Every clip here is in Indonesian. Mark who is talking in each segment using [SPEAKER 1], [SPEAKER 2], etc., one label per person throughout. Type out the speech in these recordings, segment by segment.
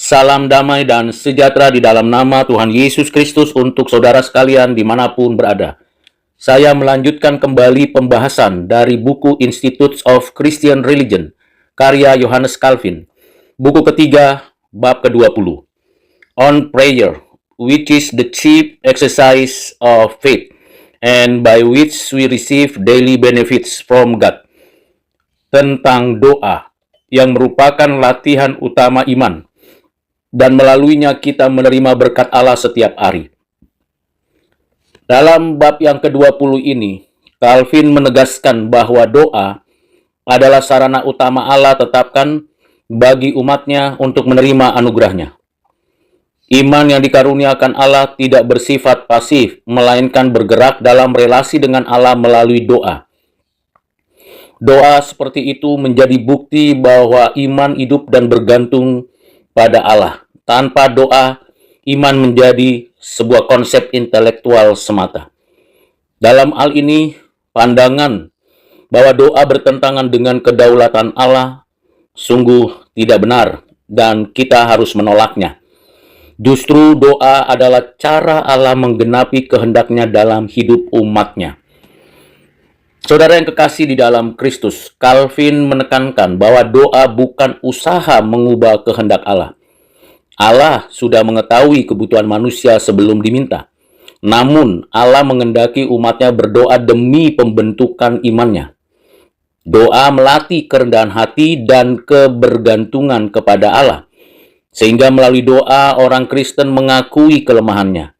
[SPEAKER 1] Salam damai dan sejahtera di dalam nama Tuhan Yesus Kristus untuk saudara sekalian dimanapun berada. Saya melanjutkan kembali pembahasan dari buku Institutes of Christian Religion, karya Johannes Calvin. Buku ketiga, bab ke-20. On prayer, which is the chief exercise of faith, and by which we receive daily benefits from God. Tentang doa, yang merupakan latihan utama iman, dan melaluinya kita menerima berkat Allah setiap hari. Dalam bab yang ke-20 ini, Calvin menegaskan bahwa doa adalah sarana utama Allah tetapkan bagi umatnya untuk menerima anugerahnya. Iman yang dikaruniakan Allah tidak bersifat pasif, melainkan bergerak dalam relasi dengan Allah melalui doa. Doa seperti itu menjadi bukti bahwa iman hidup dan bergantung pada Allah. Tanpa doa, iman menjadi sebuah konsep intelektual semata. Dalam hal ini, pandangan bahwa doa bertentangan dengan kedaulatan Allah sungguh tidak benar dan kita harus menolaknya. Justru doa adalah cara Allah menggenapi kehendaknya dalam hidup umatnya. Saudara yang kekasih di dalam Kristus, Calvin menekankan bahwa doa bukan usaha mengubah kehendak Allah. Allah sudah mengetahui kebutuhan manusia sebelum diminta. Namun, Allah mengendaki umatnya berdoa demi pembentukan imannya. Doa melatih kerendahan hati dan kebergantungan kepada Allah. Sehingga melalui doa, orang Kristen mengakui kelemahannya.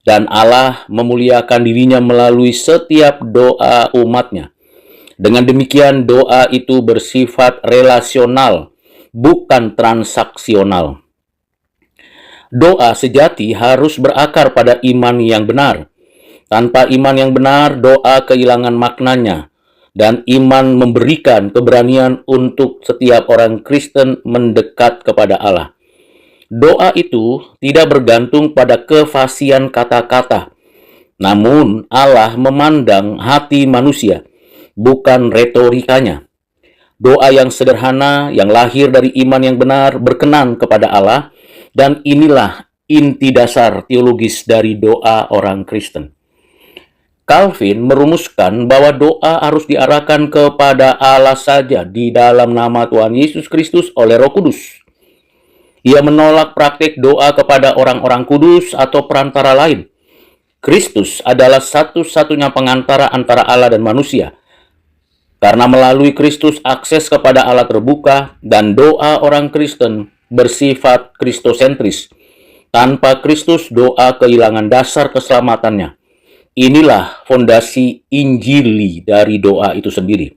[SPEAKER 1] Dan Allah memuliakan dirinya melalui setiap doa umatnya. Dengan demikian, doa itu bersifat relasional, bukan transaksional. Doa sejati harus berakar pada iman yang benar. Tanpa iman yang benar, doa kehilangan maknanya. Dan iman memberikan keberanian untuk setiap orang Kristen mendekat kepada Allah. Doa itu tidak bergantung pada kefasihan kata-kata. Namun Allah memandang hati manusia, bukan retorikanya. Doa yang sederhana, yang lahir dari iman yang benar, berkenan kepada Allah. Dan inilah inti dasar teologis dari doa orang Kristen. Calvin merumuskan bahwa doa harus diarahkan kepada Allah saja di dalam nama Tuhan Yesus Kristus oleh Roh Kudus. Ia menolak praktik doa kepada orang-orang kudus atau perantara lain. Kristus adalah satu-satunya pengantara antara Allah dan manusia. Karena melalui Kristus akses kepada Allah terbuka dan doa orang Kristen bersifat kristosentris. Tanpa Kristus, doa kehilangan dasar keselamatannya. Inilah fondasi Injili dari doa itu sendiri.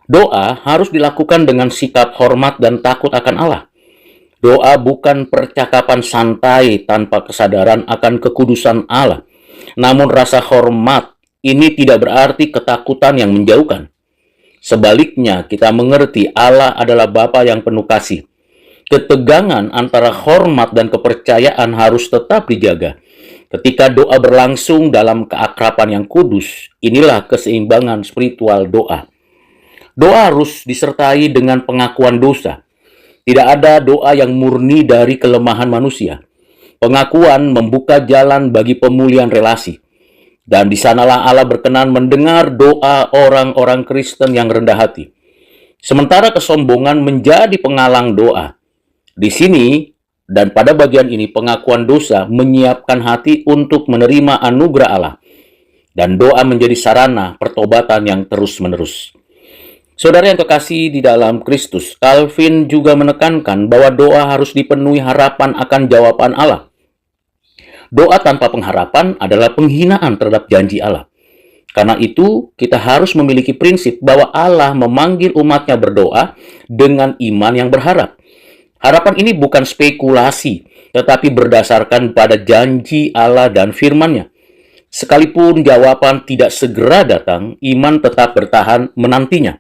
[SPEAKER 1] Doa harus dilakukan dengan sikap hormat dan takut akan Allah. Doa bukan percakapan santai tanpa kesadaran akan kekudusan Allah. Namun rasa hormat ini tidak berarti ketakutan yang menjauhkan. Sebaliknya, kita mengerti Allah adalah Bapa yang penuh kasih. Ketegangan antara hormat dan kepercayaan harus tetap dijaga. Ketika doa berlangsung dalam keakraban yang kudus, inilah keseimbangan spiritual doa. Doa harus disertai dengan pengakuan dosa. Tidak ada doa yang murni dari kelemahan manusia. Pengakuan membuka jalan bagi pemulihan relasi. Dan di sanalah Allah berkenan mendengar doa orang-orang Kristen yang rendah hati. Sementara kesombongan menjadi penghalang doa. Di sini dan pada bagian ini pengakuan dosa menyiapkan hati untuk menerima anugerah Allah. Dan doa menjadi sarana pertobatan yang terus-menerus. Saudara yang kekasih di dalam Kristus, Calvin juga menekankan bahwa doa harus dipenuhi harapan akan jawaban Allah. Doa tanpa pengharapan adalah penghinaan terhadap janji Allah. Karena itu, kita harus memiliki prinsip bahwa Allah memanggil umatnya berdoa dengan iman yang berharap. Harapan ini bukan spekulasi, tetapi berdasarkan pada janji Allah dan firman-Nya. Sekalipun jawaban tidak segera datang, iman tetap bertahan menantinya.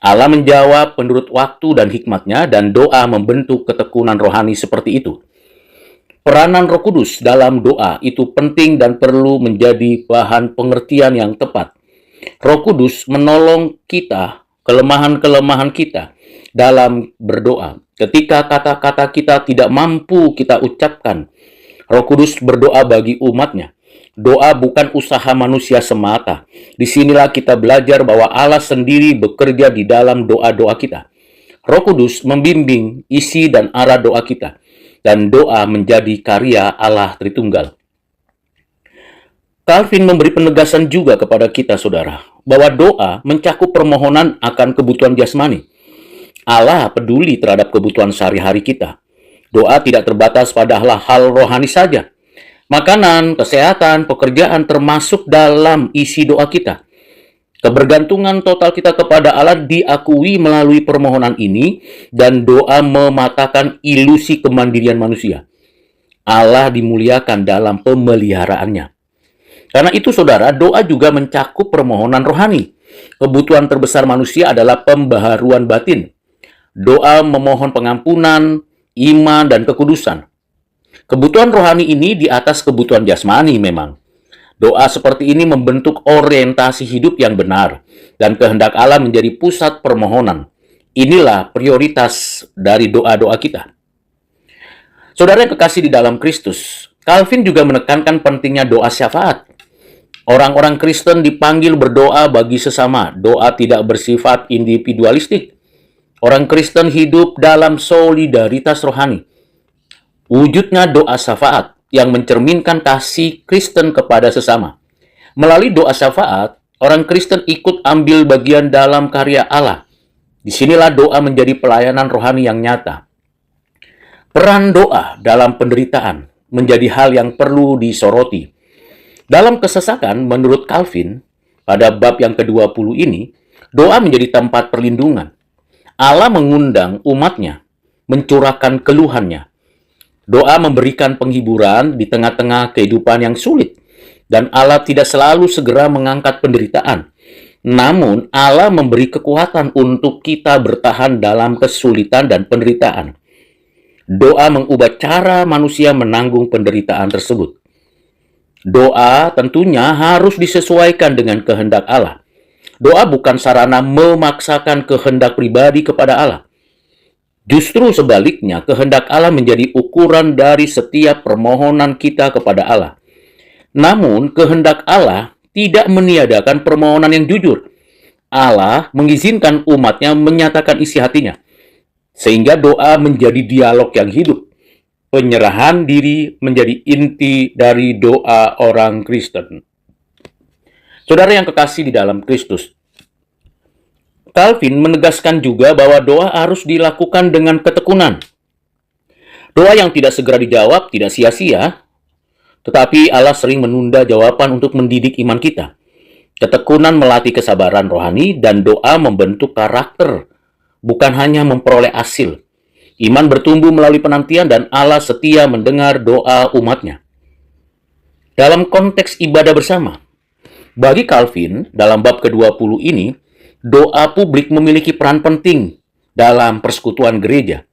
[SPEAKER 1] Allah menjawab menurut waktu dan hikmat-Nya, dan doa membentuk ketekunan rohani seperti itu. Peranan Roh Kudus dalam doa itu penting dan perlu menjadi bahan pengertian yang tepat. Roh Kudus menolong kita, kelemahan-kelemahan kita dalam berdoa. Ketika kata-kata kita tidak mampu kita ucapkan, Roh Kudus berdoa bagi umatnya. Doa bukan usaha manusia semata. Disinilah kita belajar bahwa Allah sendiri bekerja di dalam doa-doa kita. Roh Kudus membimbing isi dan arah doa kita, dan doa menjadi karya Allah Tritunggal. Calvin memberi penegasan juga kepada kita, saudara, bahwa doa mencakup permohonan akan kebutuhan jasmani. Allah peduli terhadap kebutuhan sehari-hari kita. Doa tidak terbatas pada hal rohani saja. Makanan, kesehatan, pekerjaan termasuk dalam isi doa kita. Kebergantungan total kita kepada Allah diakui melalui permohonan ini, dan doa mematahkan ilusi kemandirian manusia. Allah dimuliakan dalam pemeliharaannya. Karena itu, saudara, doa juga mencakup permohonan rohani. Kebutuhan terbesar manusia adalah pembaharuan batin. Doa memohon pengampunan, iman, dan kekudusan. Kebutuhan rohani ini di atas kebutuhan jasmani memang. Doa seperti ini membentuk orientasi hidup yang benar, dan kehendak Allah menjadi pusat permohonan. Inilah prioritas dari doa-doa kita. Saudara yang kekasih di dalam Kristus, Calvin juga menekankan pentingnya doa syafaat. Orang-orang Kristen dipanggil berdoa bagi sesama. Doa tidak bersifat individualistik. Orang Kristen hidup dalam solidaritas rohani. Wujudnya doa syafaat yang mencerminkan kasih Kristen kepada sesama. Melalui doa syafaat, orang Kristen ikut ambil bagian dalam karya Allah. Disinilah doa menjadi pelayanan rohani yang nyata. Peran doa dalam penderitaan menjadi hal yang perlu disoroti. Dalam kesesakan, menurut Calvin, pada bab yang ke-20 ini, doa menjadi tempat perlindungan. Allah mengundang umatnya, mencurahkan keluhannya. Doa memberikan penghiburan di tengah-tengah kehidupan yang sulit. Dan Allah tidak selalu segera mengangkat penderitaan. Namun, Allah memberi kekuatan untuk kita bertahan dalam kesulitan dan penderitaan. Doa mengubah cara manusia menanggung penderitaan tersebut. Doa tentunya harus disesuaikan dengan kehendak Allah. Doa bukan sarana memaksakan kehendak pribadi kepada Allah. Justru sebaliknya, kehendak Allah menjadi ukuran dari setiap permohonan kita kepada Allah. Namun, kehendak Allah tidak meniadakan permohonan yang jujur. Allah mengizinkan umatnya menyatakan isi hatinya, sehingga doa menjadi dialog yang hidup. Penyerahan diri menjadi inti dari doa orang Kristen. Saudara yang kekasih di dalam Kristus, Calvin menegaskan juga bahwa doa harus dilakukan dengan ketekunan. Doa yang tidak segera dijawab tidak sia-sia, tetapi Allah sering menunda jawaban untuk mendidik iman kita. Ketekunan melatih kesabaran rohani, dan doa membentuk karakter, bukan hanya memperoleh hasil. Iman bertumbuh melalui penantian, dan Allah setia mendengar doa umatnya. Dalam konteks ibadah bersama, bagi Calvin, dalam bab ke-20 ini, doa publik memiliki peran penting dalam persekutuan gereja.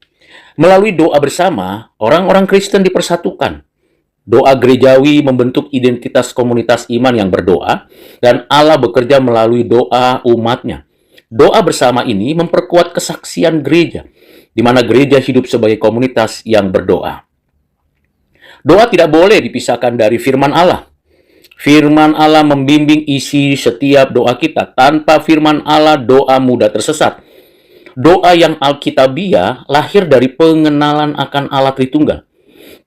[SPEAKER 1] Melalui doa bersama, orang-orang Kristen dipersatukan. Doa gerejawi membentuk identitas komunitas iman yang berdoa, dan Allah bekerja melalui doa umatnya. Doa bersama ini memperkuat kesaksian gereja, di mana gereja hidup sebagai komunitas yang berdoa. Doa tidak boleh dipisahkan dari firman Allah. Firman Allah membimbing isi setiap doa kita. Tanpa firman Allah, doa mudah tersesat. Doa yang alkitabiah lahir dari pengenalan akan Allah Tritunggal.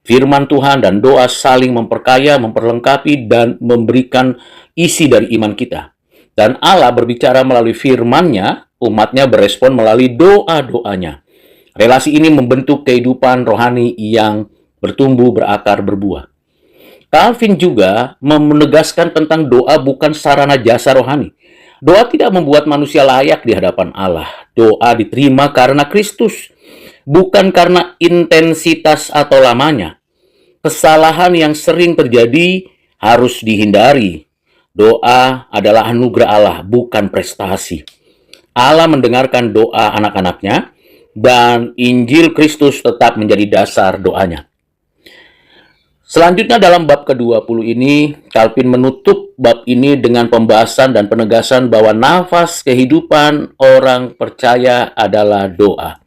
[SPEAKER 1] Firman Tuhan dan doa saling memperkaya, memperlengkapi, dan memberikan isi dari iman kita. Dan Allah berbicara melalui firman-Nya, umatnya berespon melalui doa-doanya. Relasi ini membentuk kehidupan rohani yang bertumbuh, berakar, berbuah. Calvin juga menegaskan tentang doa bukan sarana jasa rohani. Doa tidak membuat manusia layak di hadapan Allah. Doa diterima karena Kristus, bukan karena intensitas atau lamanya. Kesalahan yang sering terjadi harus dihindari. Doa adalah anugerah Allah, bukan prestasi. Allah mendengarkan doa anak-anaknya, dan Injil Kristus tetap menjadi dasar doanya. Selanjutnya dalam bab ke-20 ini, Calvin menutup bab ini dengan pembahasan dan penegasan bahwa nafas kehidupan orang percaya adalah doa.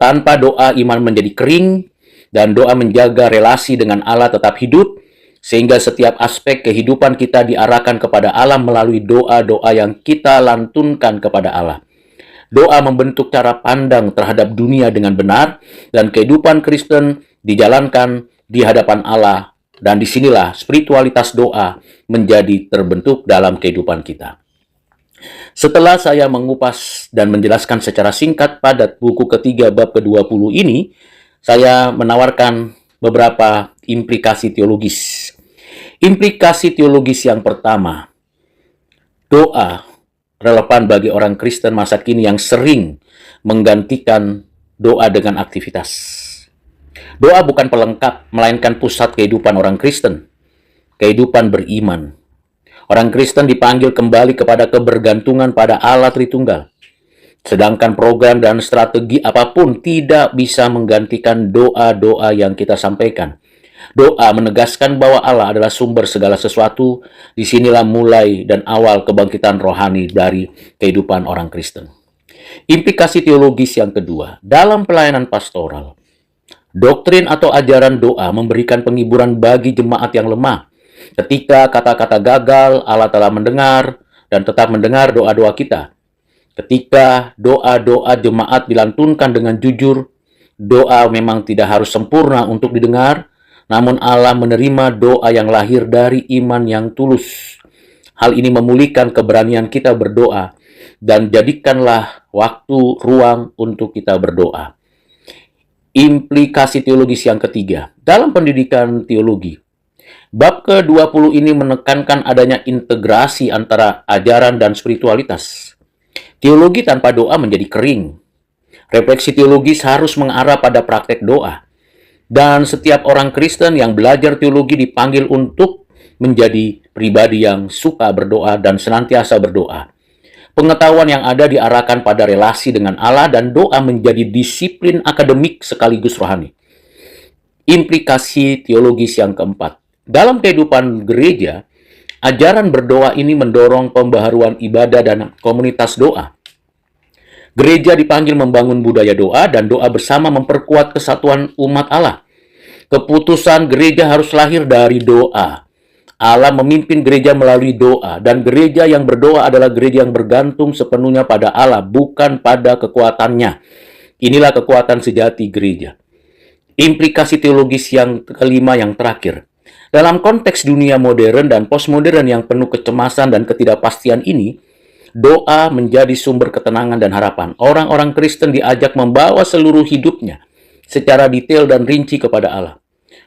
[SPEAKER 1] Tanpa doa, iman menjadi kering, dan doa menjaga relasi dengan Allah tetap hidup, sehingga setiap aspek kehidupan kita diarahkan kepada Allah melalui doa-doa yang kita lantunkan kepada Allah. Doa membentuk cara pandang terhadap dunia dengan benar, dan kehidupan Kristen dijalankan di hadapan Allah, dan disinilah spiritualitas doa menjadi terbentuk dalam kehidupan kita. Setelah saya mengupas dan menjelaskan secara singkat padat buku ketiga bab ke-20 ini, saya menawarkan beberapa implikasi teologis. Implikasi teologis yang pertama, doa relevan bagi orang Kristen masa kini yang sering menggantikan doa dengan aktivitas. Doa bukan pelengkap, melainkan pusat kehidupan orang Kristen, kehidupan beriman. Orang Kristen dipanggil kembali kepada kebergantungan pada Allah Tritunggal. Sedangkan program dan strategi apapun tidak bisa menggantikan doa-doa yang kita sampaikan. Doa menegaskan bahwa Allah adalah sumber segala sesuatu. Disinilah mulai dan awal kebangkitan rohani dari kehidupan orang Kristen. Implikasi teologis yang kedua, dalam pelayanan pastoral, doktrin atau ajaran doa memberikan penghiburan bagi jemaat yang lemah. Ketika kata-kata gagal, Allah telah mendengar dan tetap mendengar doa-doa kita. Ketika doa-doa jemaat dilantunkan dengan jujur, doa memang tidak harus sempurna untuk didengar, namun Allah menerima doa yang lahir dari iman yang tulus. Hal ini memulihkan keberanian kita berdoa, dan jadikanlah waktu ruang untuk kita berdoa. Implikasi teologis yang ketiga, dalam pendidikan teologi, bab ke-20 ini menekankan adanya integrasi antara ajaran dan spiritualitas. Teologi tanpa doa menjadi kering. Refleksi teologis harus mengarah pada praktek doa. Dan setiap orang Kristen yang belajar teologi dipanggil untuk menjadi pribadi yang suka berdoa dan senantiasa berdoa. Pengetahuan yang ada diarahkan pada relasi dengan Allah, dan doa menjadi disiplin akademik sekaligus rohani. Implikasi teologis yang keempat, dalam kehidupan gereja, ajaran berdoa ini mendorong pembaharuan ibadah dan komunitas doa. Gereja dipanggil membangun budaya doa, dan doa bersama memperkuat kesatuan umat Allah. Keputusan gereja harus lahir dari doa. Allah memimpin gereja melalui doa, dan gereja yang berdoa adalah gereja yang bergantung sepenuhnya pada Allah, bukan pada kekuatannya. Inilah kekuatan sejati gereja. Implikasi teologis yang kelima yang terakhir. Dalam konteks dunia modern dan postmodern yang penuh kecemasan dan ketidakpastian ini, doa menjadi sumber ketenangan dan harapan. Orang-orang Kristen diajak membawa seluruh hidupnya secara detail dan rinci kepada Allah.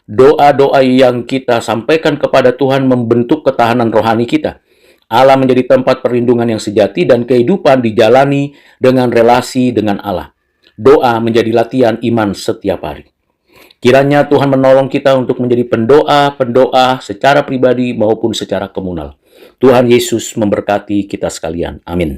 [SPEAKER 1] Doa-doa yang kita sampaikan kepada Tuhan membentuk ketahanan rohani kita. Allah menjadi tempat perlindungan yang sejati, dan kehidupan dijalani dengan relasi dengan Allah. Doa menjadi latihan iman setiap hari. Kiranya Tuhan menolong kita untuk menjadi pendoa secara pribadi maupun secara komunal. Tuhan Yesus memberkati kita sekalian. Amin.